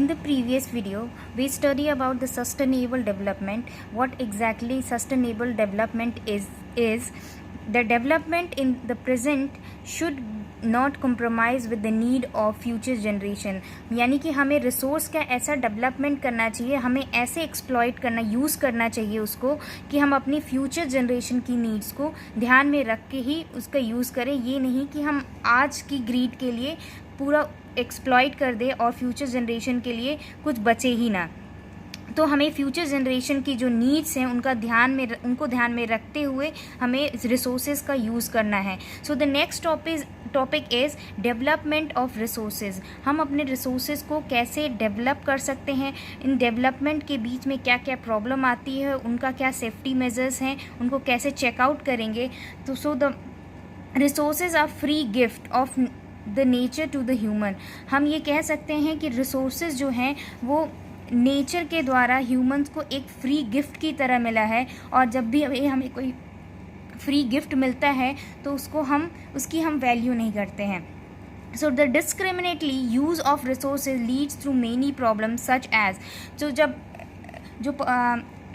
In the previous video, we study about the sustainable development. What exactly sustainable development is the development in the present should not compromise with the need of future generation. यानी कि हमें resource का ऐसा development करना चाहिए, हमें ऐसे exploit करना, यूज़ करना चाहिए उसको कि हम अपनी फ्यूचर जनरेशन की नीड्स को ध्यान में रख के ही उसका यूज़ करें. ये नहीं कि हम आज की ग्रीड के लिए पूरा एक्सप्लॉइट कर दे और फ्यूचर जनरेशन के लिए कुछ बचे ही ना. तो हमें फ्यूचर जनरेशन की जो नीड्स हैं उनको ध्यान में रखते हुए हमें रिसोर्सेज का यूज़ करना है. So the next topic is development of resources. हम अपने रिसोर्सेज को कैसे डेवलप कर सकते हैं, इन डेवलपमेंट के बीच में क्या क्या प्रॉब्लम आती है, उनका क्या सेफ्टी मेजर्स हैं, उनको कैसे चेकआउट करेंगे. तो so the resources are free gift of the nature to the human. हम ये कह सकते हैं कि रिसोर्सेज जो हैं वो नेचर के द्वारा ह्यूमंस को एक फ्री गिफ्ट की तरह मिला है. और जब भी हमें कोई फ्री गिफ्ट मिलता है तो उसकी हम वैल्यू नहीं करते हैं. So the discriminately use of resources leads through many problems such as. जो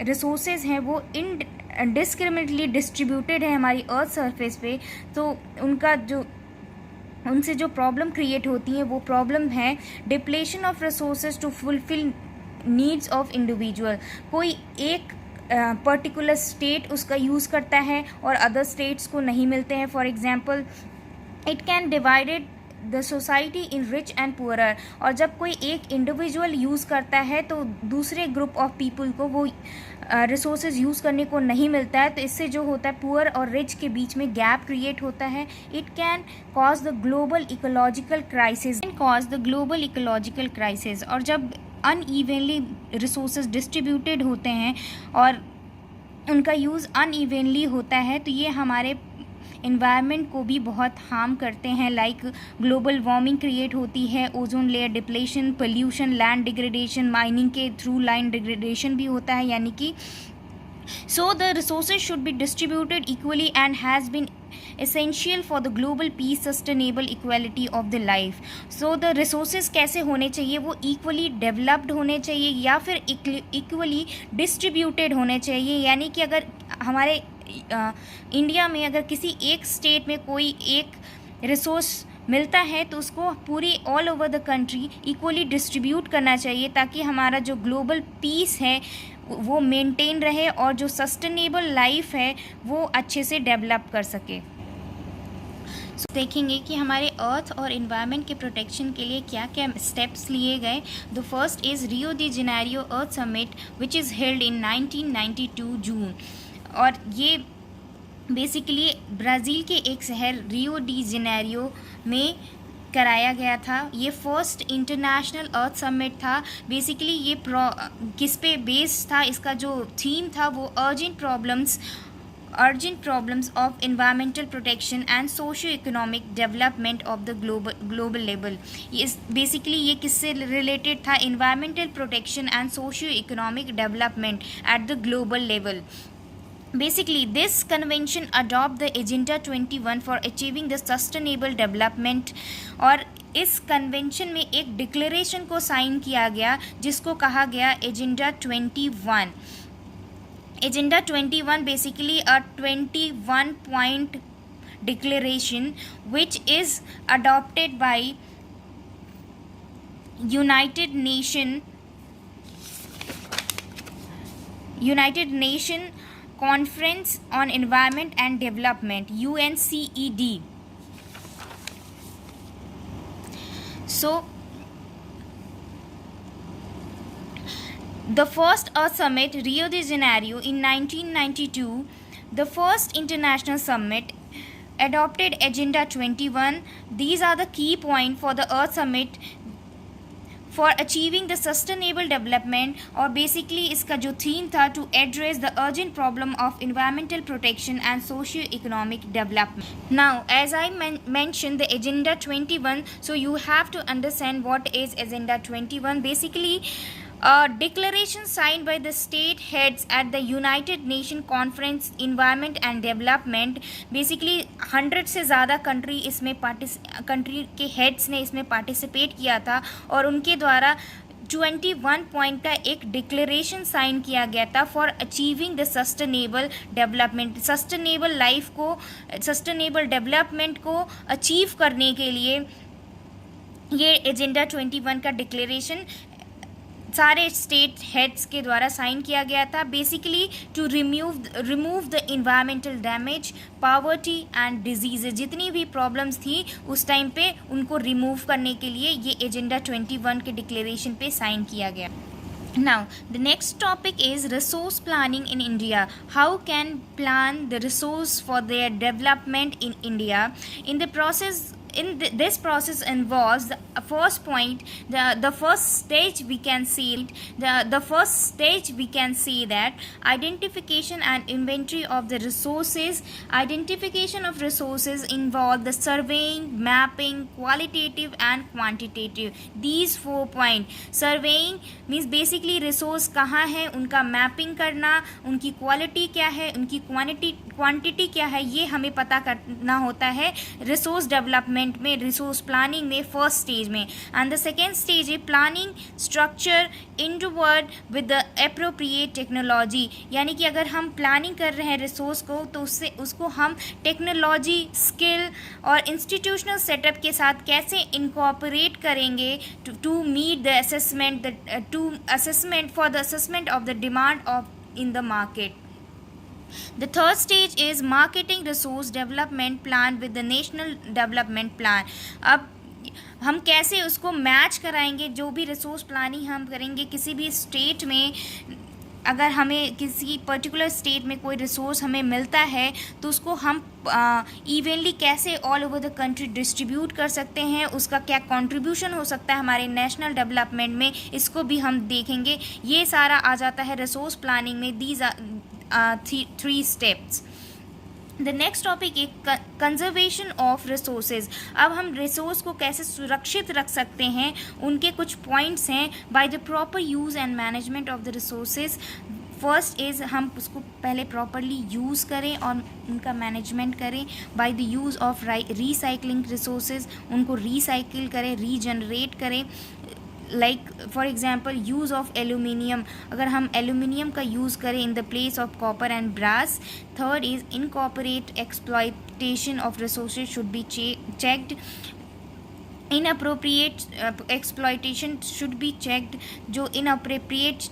रिसोर्सेज हैं वो डिस्क्रिमिनेटली डिस्ट्रीब्यूटेड है हमारी अर्थ सरफेस पे, तो उनसे जो प्रॉब्लम क्रिएट होती है वो प्रॉब्लम है depletion of resources to fulfil needs of individual. कोई एक पर्टिकुलर स्टेट उसका यूज़ करता है और अदर स्टेट्स को नहीं मिलते हैं. For example it can divided the society in rich and poorer. और जब कोई एक इंडिविजुअल यूज़ करता है तो दूसरे ग्रुप ऑफ पीपल को वो रिसोर्सेज यूज़ करने को नहीं मिलता है. तो इससे जो होता है पुअर और रिच के बीच में गैप क्रिएट होता है. It can cause the global ecological crisis. और जब अनइवनली रिसोर्सेज डिस्ट्रीब्यूटेड होते हैं और उनका यूज़ अनइवनली होता है तो ये हमारे इन्वायरमेंट को भी बहुत हार्म करते हैं. लाइक ग्लोबल वार्मिंग क्रिएट होती है, ozone layer depletion, pollution, land degradation, mining के थ्रू लैंड डिग्रेडेशन भी होता है. यानी कि so the resources should be distributed equally and has been essential for the global peace, sustainable equality of the life. So the resources कैसे होने चाहिए, वो equally developed होने चाहिए या फिर equally distributed होने चाहिए. यानी कि अगर हमारे इंडिया में अगर किसी एक स्टेट में कोई एक रिसोर्स मिलता है तो उसको पूरी all over the country equally distribute करना चाहिए ताकि हमारा जो ग्लोबल पीस है वो मेंटेन रहे और जो सस्टेनेबल लाइफ है वो अच्छे से डेवलप कर सके. देखेंगे कि हमारे अर्थ और इन्वायरमेंट के प्रोटेक्शन के लिए क्या क्या स्टेप्स लिए गए. The first is Rio de Janeiro earth summit which is held in 1992 जून. और ये बेसिकली ब्राज़ील के एक शहर रियो डी जेनेरियो में कराया गया था. ये फर्स्ट इंटरनेशनल अर्थ समिट था. बेसिकली ये किस पे बेस्ड था, इसका जो थीम था वो urgent problems of environmental protection and socio-economic development of the global level. Basically ये किससे रिलेटेड था, environmental protection and socio-economic development at the global level. Basically, this convention adopt the Agenda 21 for achieving the sustainable development. और इस convention में एक declaration को sign किया गया जिसको कहा गया agenda 21. Agenda 21 basically a 21-point declaration which is adopted by United Nation Conference on Environment and Development, UNCED. So the first Earth Summit, Rio de Janeiro in 1992, the first international summit adopted Agenda 21. These are the key points for the Earth Summit for achieving the sustainable development. और basically इसका जो theme था to address the urgent problem of environmental protection and socio-economic development. Now, as I mentioned the Agenda 21, so you have to understand what is Agenda 21. Basically A declaration signed by the state heads at the United Nations Conference Environment and Development. Basically 100 से ज़्यादा country के heads ने इसमें participate किया था और उनके द्वारा 21 पॉइंट का एक डिक्लेरेशन साइन किया गया था for achieving the sustainable development. Sustainable development को अचीव करने के लिए ये एजेंडा 21 का डिक्लेरेशन सारे स्टेट हेड्स के द्वारा साइन किया गया था। Basically to remove the environmental damage, poverty and diseases, जितनी भी प्रॉब्लम्स थी उस टाइम पे उनको रिमूव करने के लिए ये एजेंडा 21 के डिक्लेरेशन पे साइन किया गया। Now, the next topic is resource planning in India. How can plan the resource for their development in India? This process involves the first point, the first stage we can see that identification and inventory of the resources. Identification of resources involve the surveying, mapping, qualitative and quantitative. These 4 points. Surveying means basically resource कहाँ है, उनका mapping करना, उनकी quality क्या है, उनकी quantity क्या है, ये हमें पता करना होता है रिसोर्स डेवलपमेंट में, रिसोर्स प्लानिंग में फर्स्ट स्टेज में। एंड द सेकेंड स्टेज है प्लानिंग स्ट्रक्चर इंटरवर्ड विद द एप्रोप्रिएट टेक्नोलॉजी। यानी कि अगर हम प्लानिंग कर रहे हैं रिसोर्स को तो उसको हम टेक्नोलॉजी, स्किल और इंस्टीट्यूशनल सेटअप के साथ कैसे इनकॉर्पोरेट करेंगे to meet the assessment for the assessment of the demand of in the market. The third stage is marketing resource development plan with the national development plan. अब हम कैसे उसको match कराएंगे, जो भी रिसोर्स प्लानिंग हम करेंगे किसी भी स्टेट में, अगर हमें किसी पर्टिकुलर स्टेट में कोई रिसोर्स हमें मिलता है तो उसको हम इवनली कैसे all over the country distribute कर सकते हैं, उसका क्या कंट्रीब्यूशन हो सकता है हमारे नेशनल डेवलपमेंट में, इसको भी हम देखेंगे। ये सारा आ जाता है रिसोर्स प्लानिंग में। These are 3 steps. The next topic एक कंजर्वेशन ऑफ रिसोर्सेज। अब हम रिसोर्स को कैसे सुरक्षित रख सकते हैं, उनके कुछ पॉइंट्स हैं। By the proper use and management of the resources. First is हम उसको पहले प्रॉपरली यूज़ करें और उनका मैनेजमेंट करें। By the use of recycling resources, उनको रिसाइकिल करें, रीजनरेट करें। Like for example use of aluminium, अगर हम एल्यूमिनियम का यूज़ करें in the place of copper and brass. Third is incorporate exploitation of resources should be checked. Inappropriate exploitation should be checked. जो inappropriate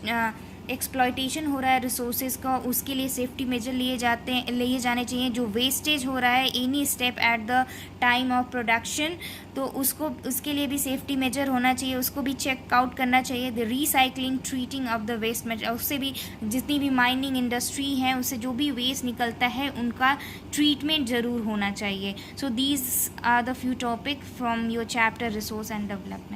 exploitation हो रहा है resources का, उसके लिए सेफ्टी मेजर लिए जाने चाहिए। जो वेस्टेज हो रहा है any step at the time of production, तो उसके लिए भी सेफ्टी मेजर होना चाहिए, उसको भी चेक आउट करना चाहिए। The recycling, treating of the waste material, उससे भी जितनी भी माइनिंग इंडस्ट्री है उससे जो भी वेस्ट निकलता है उनका ट्रीटमेंट ज़रूर होना चाहिए। So these are the few topic from your chapter resource and development.